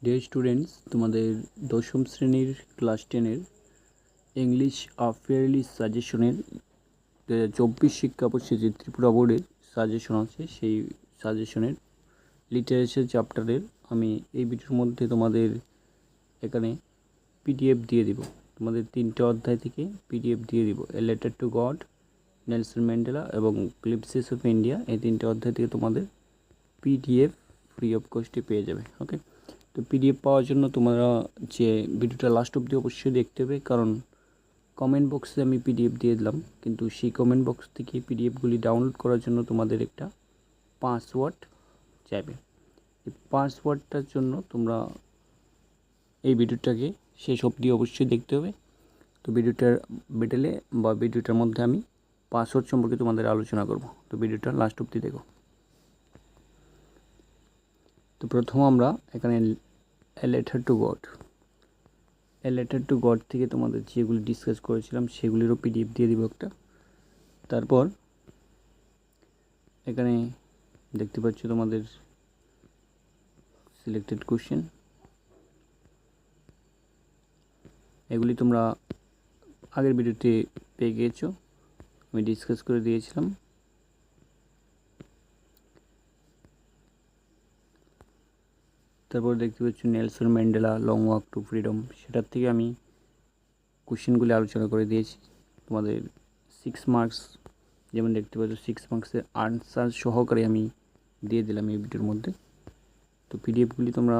Dear students, তোমাদের দশম শ্রেণীর ক্লাস 10-এর ইংলিশ ফেয়ারলি সাজেশনের 2024 শিক্ষাবর্ষে যে ত্রিপুরা বোর্ডের সাজেশন আছে, সেই সাজেশনের লিটারেচার চ্যাপ্টারের আমি এই ভিডিওর মধ্যে তোমাদের এখানে পিডিএফ দিয়ে দিব। তোমাদের 3টে অধ্যায় থেকে পিডিএফ দিয়ে দিব। A letter to god, Nelson Mandela এবং গ্লিম্পসেস অফ ইন্ডিয়া, এই 3টে অধ্যায় থেকে তোমাদের পিডিএফ ফ্রি অফ কস্টে পেয়ে যাবে। ওকে, তো পিডিএফ পাওয়ার জন্য তোমরা যে ভিডিওটা লাস্ট অবধি অবশ্যই দেখতে হবে, কারণ কমেন্ট বক্সে আমি পিডিএফ দিয়ে দিলাম, কিন্তু সেই কমেন্ট বক্স থেকে পিডিএফগুলি ডাউনলোড করার জন্য তোমাদের একটা পাসওয়ার্ড চাইবে। এই পাসওয়ার্ডটার জন্য তোমরা এই ভিডিওটাকে শেষ অবধি অবশ্যই দেখতে হবে। তো ভিডিওটার বিটেলে বা ভিডিওটার মধ্যে আমি পাসওয়ার্ড সম্পর্কে তোমাদের আলোচনা করব। তো ভিডিওটা লাস্ট অবধি দেখো। তো প্রথম আমরা এখানে a letter to god, a letter to god থেকে তোমাদের যেগুলি ডিসকাস করেছিলাম সেগুলিরও পিডিএফ দিয়ে দিব একটা। তারপর এখানে দেখতে পাচ্ছ তোমাদের সিলেক্টেড কোশ্চেন, এগুলি তোমরা আগের ভিডিওতে পেয়ে গিয়েছো, আমি ডিসকাস করে দিয়েছিলাম। তারপর দেখতে পাচ্ছ Nelson Mandela long walk two freedom, সেটার থেকে আমি কোশ্চেনগুলি আলোচনা করে দিয়েছি তোমাদের 6 মার্কস, যেমন দেখতে পাচ্ছ 6 মার্কসের আনসার সহকারে আমি দিয়ে দিলাম এই ভিডিওর মধ্যে। তো পিডিএফগুলি তোমরা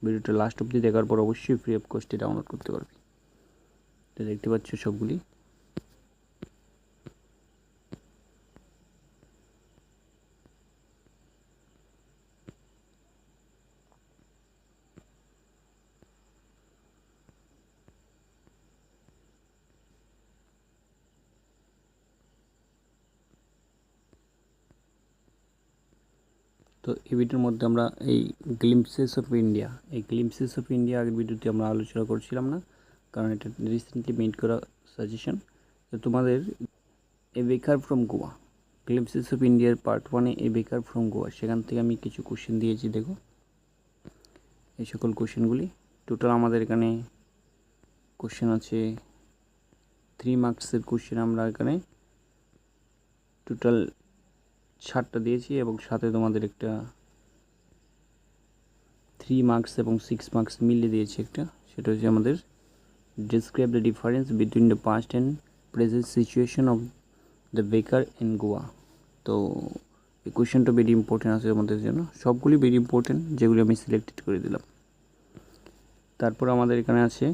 ভিডিওটা লাস্ট অবধি দেখার পর অবশ্যই ফ্রি অফ কস্টে ডাউনলোড করতে পারবে। তো দেখতে পাচ্ছ সবগুলি। তো এই ভিডিওর মধ্যে আমরা এই গ্লিম্পসেস অফ ইন্ডিয়া, এই গ্লিম্পসেস অফ ইন্ডিয়া আগের ভিডিওতে আমরা আলোচনা করছিলাম না, কারণ এটা রিসেন্টলি মেড করা সাজেশন। তো তোমাদের এ বেকার ফ্রম গোয়া, গ্লিম্পসেস অফ ইন্ডিয়ার পার্ট 1-এ এ বেকার ফ্রম গোয়া, সেখান থেকে আমি কিছু কোশ্চেন দিয়েছি। দেখো এই সকল কোশ্চেনগুলি, টোটাল আমাদের এখানে কোশ্চেন আছে 3 মার্কসের কোশ্চেন। আমরা এখানে টোটাল 7টা দিয়েছি এবং সাথে তোমাদের একটা 3 মার্কস এবং 6 মার্কস মিলিয়ে দিয়েছি একটা, সেটা হচ্ছে আমাদের describe the difference between the past and present situation of the বেকার ইন গোয়া। তো এই কোয়েশ্চেনটা ভেরি ইম্পর্টেন্ট আছে আমাদের জন্য, সবগুলি ভেরি ইম্পর্টেন্ট যেগুলি আমি সিলেক্টেড করে দিলাম। তারপর আমাদের এখানে আছে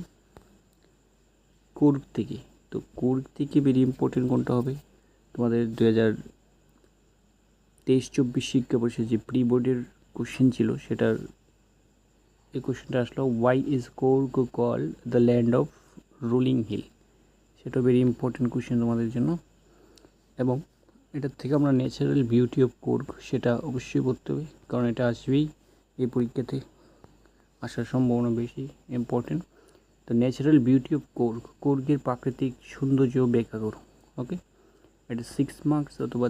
কুর্গ থেকে। তো কুর্গ থেকে ভেরি ইম্পর্টেন্ট কোনটা হবে, তোমাদের 2023-24 শিক্ষাবর্ষে যে প্রি বোর্ডের কোশ্চেন ছিল, সেটার এই কোশ্চেনটা আসলো, why is Coorg called the land of rolling hill. সেটা ভেরি ইম্পর্টেন্ট কোশ্চেন তোমাদের জন্য। এবং এটার থেকে আমরা ন্যাচারাল বিউটি অফ কুর্গ সেটা অবশ্যই পড়তে হবে, কারণ এটা আসবেই এই পরীক্ষাতে, আসার সম্ভাবনা বেশি ইম্পর্টেন্ট। তো ন্যাচারাল বিউটি অফ কুর্গ, কুর্গের প্রাকৃতিক সৌন্দর্য ব্যাখ্যা করো। ওকে, এটা 6 মার্কস অথবা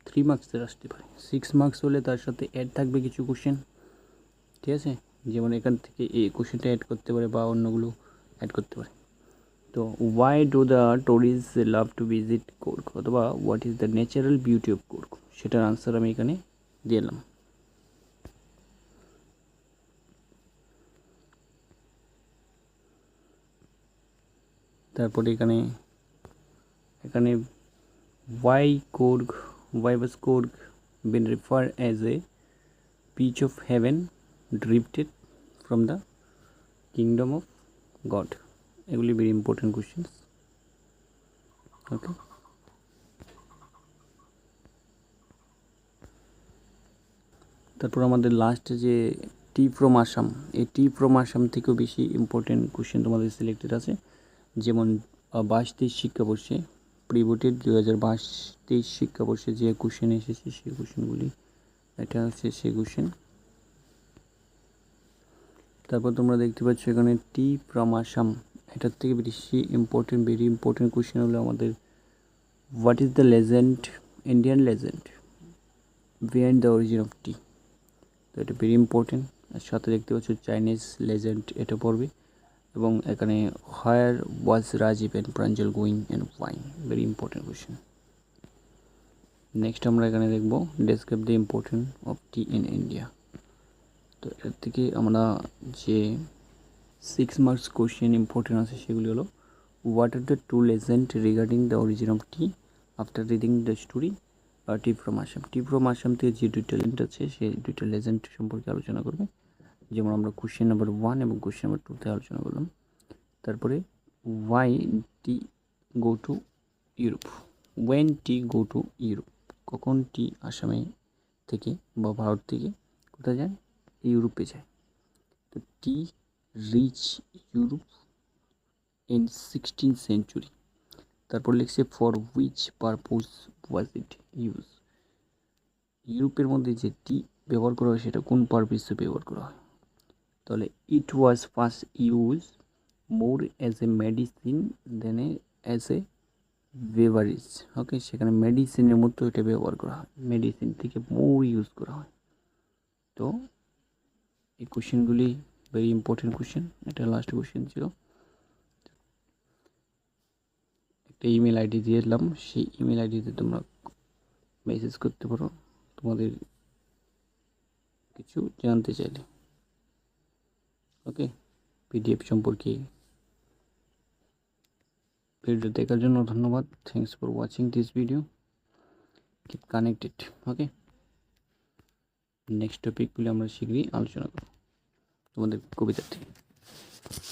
3 মার্কসের আসতে পারে। 6 মার্কস হলে তার সাথে অ্যাড থাকবে কিছু কোশ্চেন, ঠিক আছে, যেমন এখান থেকে এই কোশ্চেনটা অ্যাড করতে পারে বা অন্যগুলো অ্যাড করতে পারে। তো why do the tourist love to visit Coorg, অথবা what is the natural beauty of Coorg, সেটার আনসার আমি এখানে দিলাম। তারপরে এখানে এখানে why Coorg, why was Coorg been referred as a peach of heaven drifted from the kingdom of God? এগুলি very important questions. ওকে, তারপর আমাদের লাস্ট যে টি ফ্রম আসাম, এই টি ফ্রম আসাম থেকেও বেশি ইম্পর্টেন্ট কোশ্চেন তোমাদের সিলেক্টেড আছে, যেমন 22-23 শিক্ষাবর্ষে প্রি বোর্ডের 2022-23 শিক্ষাবর্ষে যে কোশ্চেন এসেছে সেই কোশ্চেনগুলি, এটা হচ্ছে সেই কোশ্চেন। তারপর তোমরা দেখতে পাচ্ছ এখানে টি ফ্রম আসাম, এটার থেকে বেশি ইম্পর্টেন্ট ভেরি ইম্পর্টেন্ট কোশ্চেন হলো আমাদের what is the legend, Indian legend behind the origin of tea. তো এটা ভেরি ইম্পর্টেন্ট। সাথে দেখতে পাচ্ছ চাইনিজ লেজেন্ড এটা পড়বে, এবং এখানে where was Rajiv and Pranjal going and why, very important question. Next আমরা এখানে দেখব describe the important of tea in India. তো এর থেকে আমরা যে 6 মার্কস কোয়েশ্চেন ইম্পর্টেন্ট আছে সেগুলি হলো, what are the two legend regarding the origin of tea after reading the story tea from Assam. Tea from Assam থেকে যে দুইটা লেজেন্ড আছে সেই দুইটা লেজেন্ড সম্পর্কে আলোচনা করবে, যেমন আমরা কোয়েশ্চেন নাম্বার 1 এবং কোয়েশ্চেন নাম্বার 2তে আলোচনা করলাম। তারপরে why tea go to Europe, when tea go to Europe, কখন টি আসামে থেকে বা ভারত থেকে কোথায় যায়, ইউরোপে যায়। তো tea reach Europe in 16th century. তারপর লিখছে for which purpose was it use, ইউরোপের মধ্যে যে টি ব্যবহার করা হয় সেটা কোন পারপাসে ব্যবহার করা হয়। তাহলে it was first use more as a medicine then as a beverage. Okay, সেখানে মেডিসিনের মতো এটা ব্যবহার করা হয়, মেডিসিন থেকে মোর ইউজ করা হয়। তো এই কোশ্চেনগুলি ভেরি ইম্পর্টেন্ট কোশ্চেন। এটা লাস্ট কোশ্চেন ছিল। একটা ইমেল আইডি দিয়ে দিলাম, সেই ইমেল আইডিতে তোমরা মেসেজ করতে পারো তোমাদের কিছু জানতে চাইলে। ওকে, পিডিএফ সম্পর্কে। ভিডিও দেখার জন্য ধন্যবাদ। Thanks for watching this video, keep connected. Okay, next টপিকগুলি আমরা শীঘ্রই আলোচনা করব তোমাদের কবিতা থেকে।